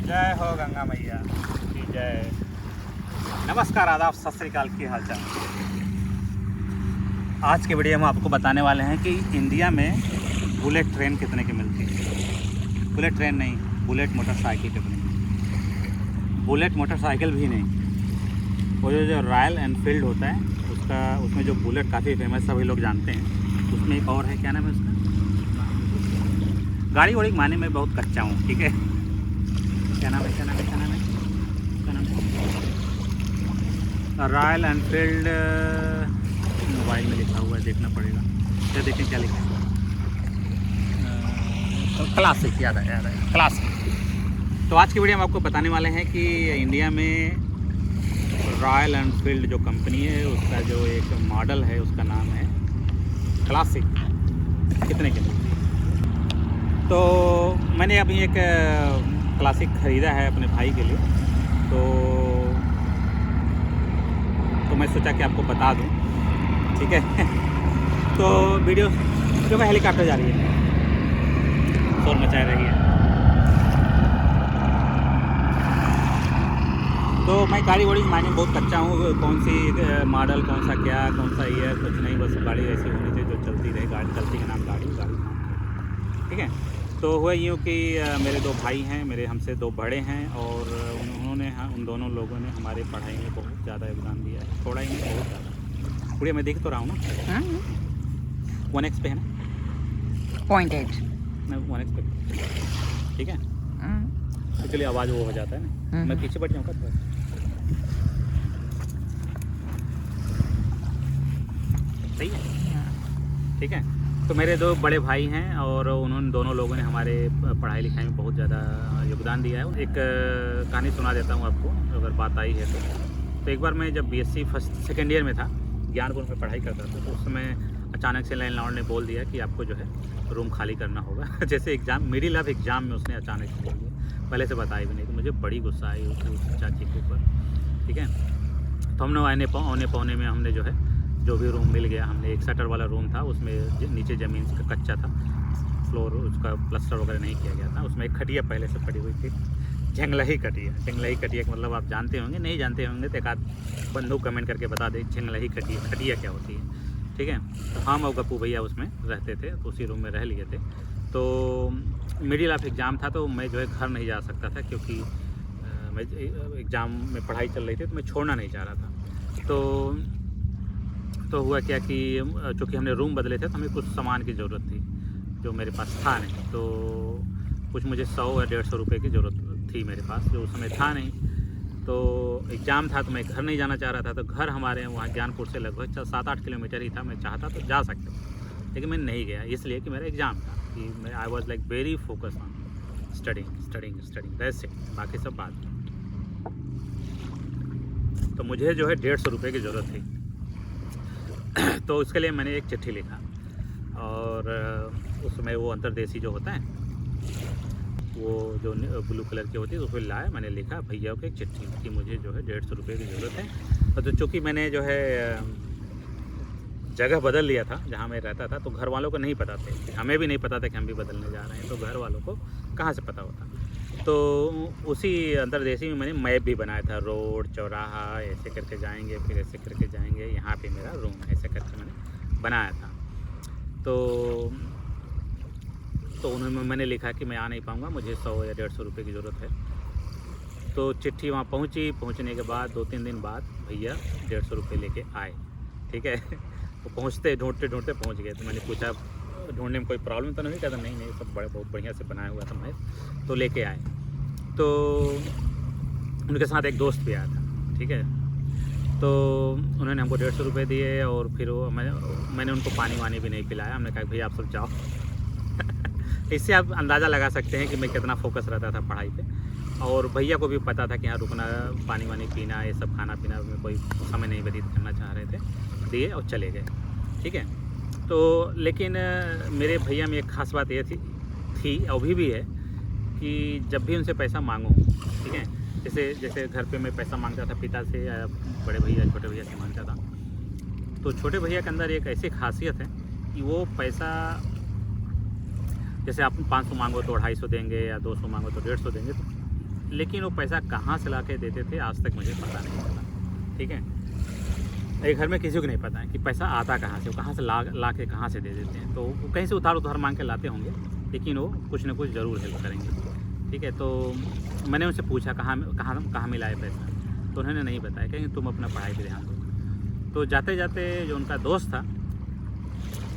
जय हो गंगा मैया की जय। नमस्कार, आदाब, सत श्री अकाल, की हाल चाल। आज के वीडियो में आपको बताने वाले हैं कि इंडिया में बुलेट ट्रेन कितने की मिलती है। बुलेट ट्रेन नहीं, बुलेट मोटरसाइकिल कितने की। बुलेट मोटरसाइकिल भी नहीं, वो जो रॉयल एनफील्ड होता है उसमें जो बुलेट काफ़ी फेमस सभी लोग जानते हैं। उसमें एक और है, क्या नाम है उसका, गाड़ी वाड़ी माने में बहुत कच्चा हूँ, ठीक है। क्या नाम है रॉयल एनफील्ड, मोबाइल में लिखा हुआ है, देखना पड़ेगा। क्या देखें क्या लिखा है, क्लासिक, याद है क्लासिक। तो आज की वीडियो में आपको बताने वाले हैं कि इंडिया में रॉयल एनफील्ड जो कंपनी है उसका जो एक मॉडल है उसका नाम है क्लासिक, कितने की मिलती है। तो मैंने अभी एक क्लासिक ख़रीदा है अपने भाई के लिए, तो मैं सोचा कि आपको बता दूं, ठीक है। तो वीडियो में हेलीकॉप्टर जा रही है, शोर मचाए रही है। तो मैं गाड़ी वाड़ी मायने बहुत कच्चा हूँ, कौन सी मॉडल, कौन सा क्या, कौन सा ईयर, कुछ नहीं, बस गाड़ी ऐसी होनी चाहिए जो चलती रहे। गाड़ी चलती के नाम गाड़ी नाम, ठीक है। तो हुआ यूँ कि मेरे दो भाई हैं, मेरे हमसे दो बड़े हैं, और उन दोनों लोगों ने हमारे पढ़ाई में बहुत ज़्यादा योगदान दिया है। थोड़ा ही नहीं, बहुत ज़्यादा। पूरी मैं देख तो रहा हूँ ना, 1x पे है ना, 0.8 मैं 1x पे, ठीक है। तो चलिए, आवाज़ वो हो जाता है ना, मैं पीछे बैठ जाऊँगा थोड़ा, सही है, ठीक है। तो मेरे दो बड़े भाई हैं और उन्होंने दोनों लोगों ने हमारे पढ़ाई लिखाई में बहुत ज़्यादा योगदान दिया है। एक कहानी सुना देता हूँ आपको, अगर बात आई है तो एक बार मैं जब बीएससी सेकेंड ईयर में था, ज्ञानपुर में पढ़ाई करता था, तो उस समय अचानक से लैंडलॉर्ड ने बोल दिया कि आपको जो है रूम खाली करना होगा। जैसे एग्ज़ाम, मिडिल ऑफ एग्ज़ाम में उसने अचानक से बोल दिया, पहले से बताया भी नहीं। तो मुझे बड़ी गुस्सा आई उस चाची के ऊपर, ठीक है। तो हमने आने पौने में हमने जो है जो भी रूम मिल गया, हमने एक शटर वाला रूम था, उसमें नीचे ज़मीन का कच्चा था, फ्लोर उसका प्लास्टर वगैरह नहीं किया गया था। उसमें एक खटिया पहले से पड़ी हुई थी, जंगलही खटिया का मतलब आप जानते होंगे, नहीं जानते होंगे तो एक आध बंधु कमेंट करके बता दे जंगलही खटिया क्या होती है, ठीक है। तो हम और गप्पू भैया उसमें रहते थे, तो उसी रूम में रह लिए थे। तो मिडिल ऑफ एग्ज़ाम था, तो मैं जो है घर नहीं जा सकता था, क्योंकि मैं एग्ज़ाम में पढ़ाई चल रही थी, तो मैं छोड़ना नहीं चाह रहा था। तो हुआ क्या कि चूँकि हमने रूम बदले थे, तो हमें कुछ सामान की ज़रूरत थी जो मेरे पास था नहीं। तो कुछ मुझे 100 या 150 रुपये की ज़रूरत थी मेरे पास, जो उस समय था नहीं। तो एग्ज़ाम था, तो मैं घर नहीं जाना चाह रहा था। तो घर हमारे वहाँ ज्ञानपुर से लगभग 7-8 किलोमीटर ही था। मैं चाहता तो जा सकता, लेकिन मैं नहीं गया, इसलिए कि मेरा एग्ज़ाम था, कि मैं I was like very focus on studying, that's it, बाकी सब बात। तो मुझे जो है 150 रुपये की ज़रूरत थी। तो उसके लिए मैंने एक चिट्ठी लिखा, और उसमें वो अंतर्देशी जो होता है, वो जो ब्लू कलर की होती है, उसमें लाया, मैंने लिखा भैया को एक चिट्ठी कि मुझे जो है 150 रुपये की ज़रूरत है। तो चूँकि मैंने जो है जगह बदल लिया था जहाँ मैं रहता था, तो घर वालों को नहीं पता थे, हमें भी नहीं पता था कि हम भी बदलने जा रहे हैं। तो घर वालों को कहाँ से पता होता। तो उसी अंतर्देशी में मैंने मैप भी बनाया था, रोड, चौराहा, ऐसे करके जाएंगे, फिर ऐसे करके जाएंगे, यहाँ पे मेरा रूम है, ऐसे करके मैंने बनाया था। तो उन्होंने, मैंने लिखा कि मैं आ नहीं पाऊँगा, मुझे 100 या 150 रुपये की ज़रूरत है। तो चिट्ठी वहाँ पहुँचने के बाद 2-3 दिन बाद भैया 150 रुपये लेके आए, ठीक है। तो ढूंढते पहुँच गए। तो मैंने पूछा ढूंढने में कोई प्रॉब्लम तो नहीं? कहता नहीं, सब बहुत बढ़िया से बनाया हुआ था मैं, तो लेके आए। तो उनके साथ एक दोस्त भी आया था, ठीक है। तो उन्होंने हमको 150 रुपये दिए, और फिर मैंने उनको पानी वानी भी नहीं पिलाया। हमने कहा भैया आप सब जाओ। इससे आप अंदाज़ा लगा सकते हैं कि मैं कितना फोकस रहता था पढ़ाई पे, और भैया को भी पता था कि यहाँ रुकना, पानी वानी पीना, ये सब खाना पीना में कोई समय नहीं व्यतीत करना चाह रहे थे, दिए और चले गए, ठीक है। तो लेकिन मेरे भैया में एक ख़ास बात ये थी अभी भी है, कि जब भी उनसे पैसा मांगूँ, ठीक है, जैसे घर पे मैं पैसा मांगता था पिता से, या बड़े भैया छोटे भैया से मांगता था, तो छोटे भैया के अंदर एक ऐसी खासियत है कि वो पैसा, जैसे आप 500 मांगो तो 250 देंगे, या 200 मांगो तो 150 देंगे। तो लेकिन वो पैसा कहाँ से ला के देते थे आज तक मुझे पता नहीं चला। ठीक है, एक घर में किसी को नहीं पता है कि पैसा आता कहाँ से, वो कहाँ से ला के कहाँ से दे देते हैं। तो वो कहीं से उधार मांग के लाते होंगे, लेकिन वो कुछ ना कुछ ज़रूर हेल्प करेंगे। ठीक है, तो मैंने उनसे पूछा कहाँ मिला है पैसा, तो उन्होंने नहीं बताया, कहीं तुम अपना पढ़ाई पर ध्यान दो। तो जाते जाते जो उनका दोस्त था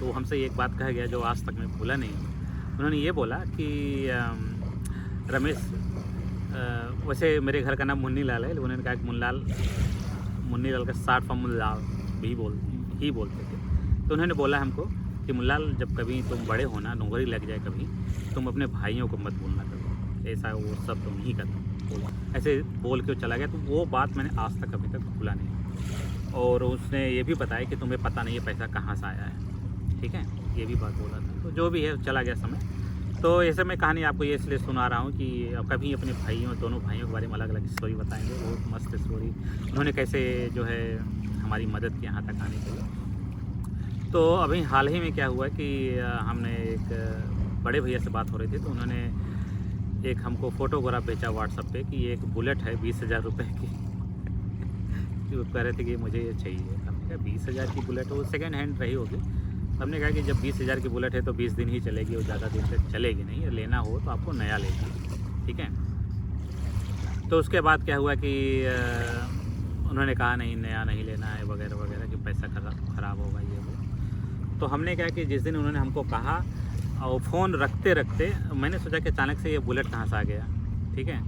तो हमसे एक बात कह गया जो आज तक मैं भूला नहीं। उन्होंने ये बोला कि रमेश, वैसे मेरे घर का नाम मुन्नी लाल है, उन्होंने कहा कि मुन्नी लाल का शॉर्ट फॉर्म मुन्नालाल ही बोलते थे। तो उन्होंने बोला हमको कि मुन्नालाल, जब कभी तुम बड़े होना, नौकरी लग जाए कभी, तुम अपने भाइयों को मत भूलना करो, ऐसा वो सब तुम नहीं करना। ऐसे बोल के वो चला गया। तो वो बात मैंने आज तक अभी तक भूला नहीं। और उसने ये भी बताया कि तुम्हें पता नहीं है पैसा कहाँ से आया है। ठीक है, ये भी बात बोला था। तो जो भी है चला गया समय। तो ऐसे मैं कहानी आपको ये इसलिए सुना रहा हूँ कि कभी अपने भाइयों, दोनों भाइयों के बारे में अलग अलग स्टोरी बताएंगे। बहुत मस्त स्टोरी, उन्होंने कैसे जो है हमारी मदद की यहाँ तक आने के लिए। तो अभी हाल ही में क्या हुआ कि हमने एक बड़े भैया से बात हो रही थी, तो उन्होंने एक हमको फ़ोटोग्राफ भेजा व्हाट्सएप पे कि एक बुलेट है 20,000 रुपये की। वो कह रहे थे कि मुझे ये चाहिए। हमने कहा 20,000 की बुलेट, वो सेकेंड हैंड रही होगी। हमने कहा कि जब 20,000 की बुलेट है तो 20 दिन ही चलेगी, और ज़्यादा दिन तक चलेगी नहीं, लेना हो तो आपको नया लेना। ठीक है, तो उसके बाद क्या हुआ कि उन्होंने कहा नहीं, नया नहीं लेना है वगैरह वगैरह, कि पैसा ख़राब होगा ये वो। तो हमने क्या कि जिस दिन उन्होंने हमको कहा, और फ़ोन रखते रखते मैंने सोचा कि अचानक से ये बुलेट कहाँ से आ गया। ठीक है,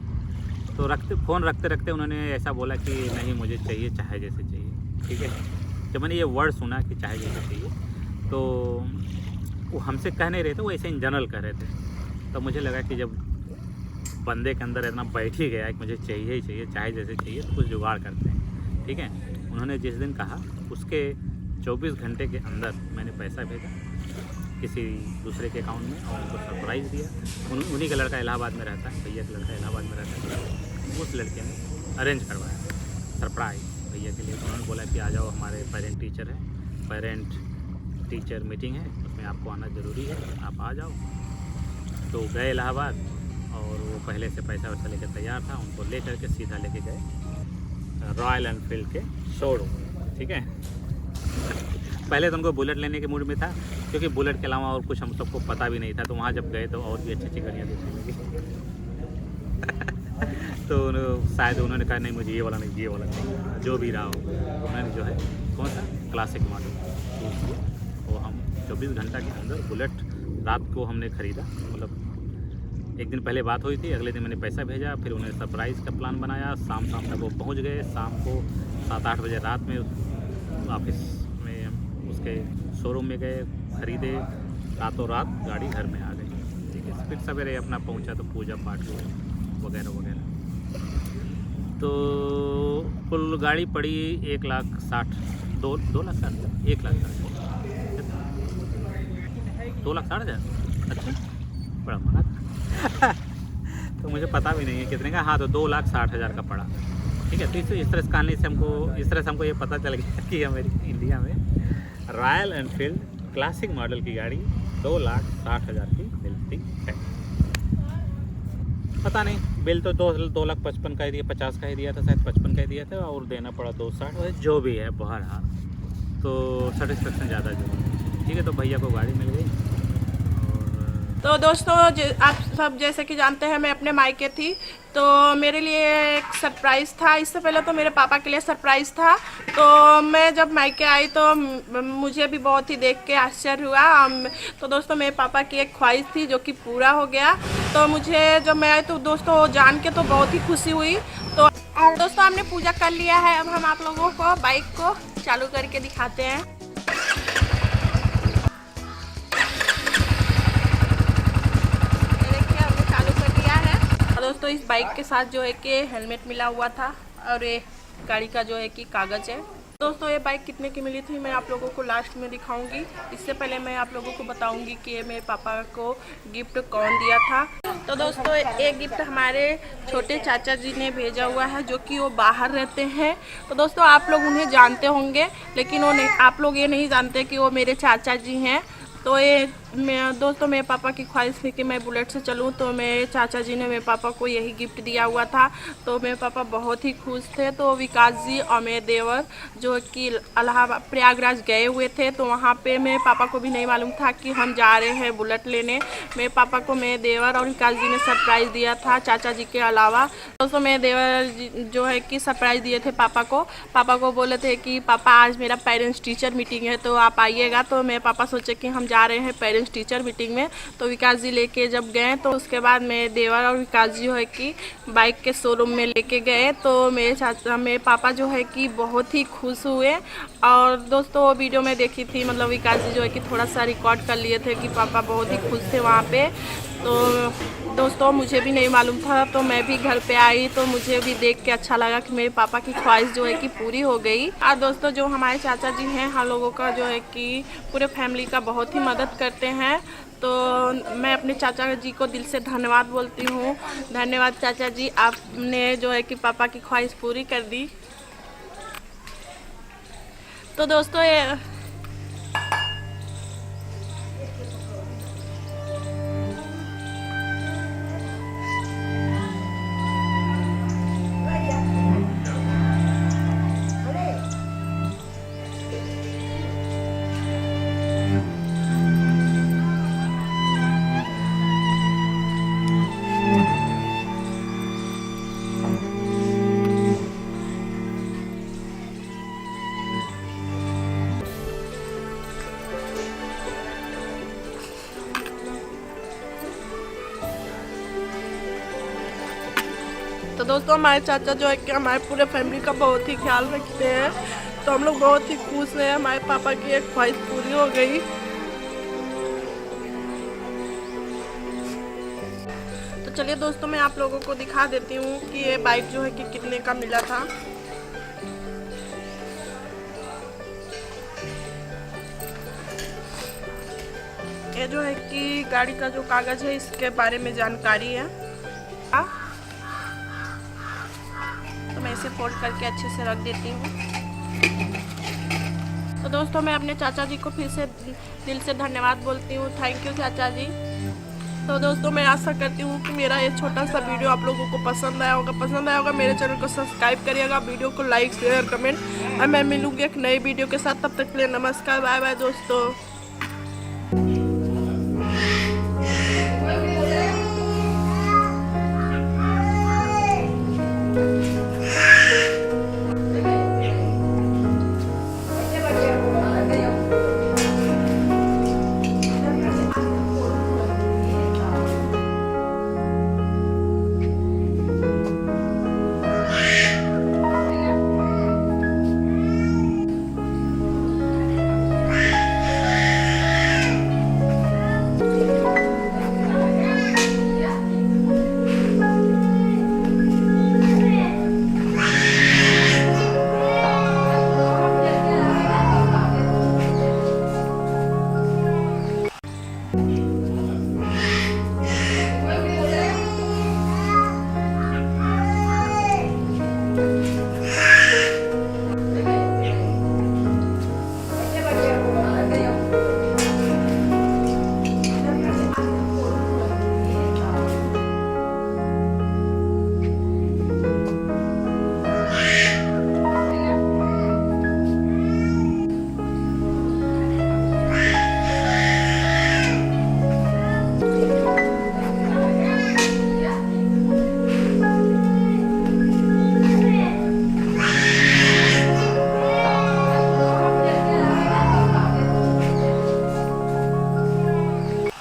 तो फ़ोन रखते रखते उन्होंने ऐसा बोला कि नहीं, मुझे चाहिए, चाहे जैसे चाहिए। ठीक है, जब मैंने ये वर्ड सुना कि चाहे जैसे चाहिए, तो वो हमसे कह नहीं रहे थे, वो ऐसे इन जनरल कह रहे थे। तो मुझे लगा कि जब बंदे के अंदर इतना बैठ ही गया कि मुझे चाहिए ही चाहिए, चाहे जैसे चाहिए, तो कुछ जुगाड़ करते हैं। ठीक है, उन्होंने जिस दिन कहा उसके 24 घंटे के अंदर मैंने पैसा भेजा किसी दूसरे के अकाउंट में, और उनको सरप्राइज़ दिया। उन्हीं का लड़का इलाहाबाद में रहता है, भैया का लड़का इलाहाबाद में रहता है। उस लड़के ने अरेंज करवाया सरप्राइज़ भैया के लिए। उन्होंने बोला कि आ जाओ, हमारे पेरेंट टीचर मीटिंग है, उसमें आपको आना ज़रूरी है, आप आ जाओ। तो गए इलाहाबाद, और वो पहले से पैसा वैसा लेकर तैयार था। उनको ले करके सीधा लेके गए रॉयल एनफील्ड के शोरूम। ठीक है, पहले तो उनको बुलेट लेने के मूड में था, क्योंकि बुलेट के अलावा और कुछ हम सबको पता भी नहीं था। तो वहाँ जब गए तो और भी अच्छी अच्छी गाड़ियाँ देखने लगी। तो शायद उन्होंने कहा नहीं, मुझे ये वाला नहीं, ये वाला नहीं, जो भी रहा हो। उन्होंने जो है कौन सा क्लासिक मॉडल चूज़ किया। वो हम 24 घंटा के अंदर बुलेट रात को हमने ख़रीदा। मतलब एक दिन पहले बात हुई थी, अगले दिन मैंने पैसा भेजा, फिर उन्हें सरप्राइज़ का प्लान बनाया। शाम तक वो पहुंच गए। शाम को 7-8 बजे रात में ऑफिस में उसके शोरूम में गए, ख़रीदे, रातों रात गाड़ी घर में आ गई। ठीक है, फिर सवेरे अपना पहुंचा तो पूजा पाठ वगैरह वगैरह। तो कुल गाड़ी पड़ी 1,60,000, 2,60,000, 1,60,000, 2,60,000। अच्छा, बड़ा महंगा था। तो मुझे पता भी नहीं है कितने का। हाँ, तो 2,60,000 का पड़ा। ठीक है, तो इस तरह से कहानी से हमको ये पता चल गया कि हमारी इंडिया में रॉयल एनफील्ड क्लासिक मॉडल की गाड़ी 2,60,000 की मिलती है। पता नहीं, बिल तो 2,55,000 का ही दिया, 50 का ही दिया था, शायद 55 का ही दिया था, और देना पड़ा 2,60,000। जो भी है, बहरहाल तो सेटिस्फेक्शन ज़्यादा जरूरी है। ठीक है, तो भैया को गाड़ी मिल गई। तो दोस्तों, आप सब जैसे कि जानते हैं, मैं अपने मायके थी, तो मेरे लिए एक सरप्राइज़ था। इससे पहले तो मेरे पापा के लिए सरप्राइज़ था। तो मैं जब मायके आई तो मुझे भी बहुत ही देख के आश्चर्य हुआ। तो दोस्तों, मेरे पापा की एक ख्वाहिश थी जो कि पूरा हो गया। तो मुझे जब मैं आई तो दोस्तों जान के तो बहुत ही खुशी हुई। तो दोस्तों, हमने पूजा कर लिया है। अब हम आप लोगों को बाइक को चालू करके दिखाते हैं। दोस्तों, इस बाइक के साथ जो है कि हेलमेट मिला हुआ था, और ये गाड़ी का जो है कि कागज़ है। दोस्तों, ये बाइक कितने की मिली थी मैं आप लोगों को लास्ट में दिखाऊंगी। इससे पहले मैं आप लोगों को बताऊंगी कि मेरे पापा को गिफ्ट कौन दिया था। तो दोस्तों, ये गिफ्ट हमारे छोटे चाचा जी ने भेजा हुआ है, जो कि वो बाहर रहते हैं। तो दोस्तों, आप लोग उन्हें जानते होंगे, लेकिन आप लोग ये नहीं जानते कि वो मेरे चाचा जी हैं। तो ये दोस्तों मेरे पापा की ख्वाहिश थी कि मैं बुलेट से चलूं, तो मेरे चाचा जी ने मेरे पापा को यही गिफ्ट दिया हुआ था। तो मेरे पापा बहुत ही खुश थे। तो विकास जी और मेरे देवर जो कि इलाहाबाद प्रयागराज गए हुए थे, तो वहाँ पे मेरे पापा को भी नहीं मालूम था कि हम जा रहे हैं बुलेट लेने। मेरे पापा को मेरे देवर और विकास जी ने सरप्राइज़ दिया था, चाचा जी के अलावा। दोस्तों मेरे देवर जो है कि सरप्राइज़ दिए थे पापा को बोले थे कि पापा आज मेरा पेरेंट्स टीचर मीटिंग है तो आप आइएगा। तो मेरे पापा सोचे कि हम जा रहे हैं पेरेंट्स टीचर मीटिंग में। तो विकास जी लेके जब गए तो उसके बाद मेरे देवर और विकास जी जो है कि बाइक के शोरूम में लेके गए। तो मेरे पापा जो है कि बहुत ही खुश हुए। और दोस्तों वो वीडियो में देखी थी, मतलब विकास जी जो है कि थोड़ा सा रिकॉर्ड कर लिए थे कि पापा बहुत ही खुश थे वहाँ पे। तो दोस्तों मुझे भी नहीं मालूम था, तो मैं भी घर पे आई तो मुझे भी देख के अच्छा लगा कि मेरे पापा की ख्वाहिश जो है कि पूरी हो गई। और दोस्तों जो हमारे चाचा जी हैं, हम लोगों का जो है कि पूरे फैमिली का बहुत ही मदद करते हैं। तो मैं अपने चाचा जी को दिल से धन्यवाद बोलती हूँ। धन्यवाद चाचा जी, आपने जो है कि पापा की ख्वाहिश पूरी कर दी। तो दोस्तों तो दोस्तों हमारे चाचा जो है कि हमारे पूरे फैमिली का बहुत ही ख्याल रखते हैं। तो हम लोग बहुत ही खुश हैं, हमारे पापा की एक ख्वाहिश पूरी हो गई। तो चलिए दोस्तों मैं आप लोगों को दिखा देती हूँ कि ये बाइक जो है कि कितने का मिला था। ये जो है कि गाड़ी का जो कागज़ है इसके बारे में जानकारी है। तो मैं इसे फोल्ड करके अच्छे से रख देती हूँ। तो दोस्तों मैं अपने चाचा जी को फिर से दिल से धन्यवाद बोलती हूँ। थैंक यू चाचा जी। तो दोस्तों मैं आशा करती हूँ कि मेरा ये छोटा सा वीडियो आप लोगों को पसंद आया होगा। मेरे चैनल को सब्सक्राइब करिएगा, वीडियो को लाइक शेयर कमेंट। और मैं मिलूँगी एक नई वीडियो के साथ। तब तक के लिए नमस्कार, बाय बाय दोस्तों।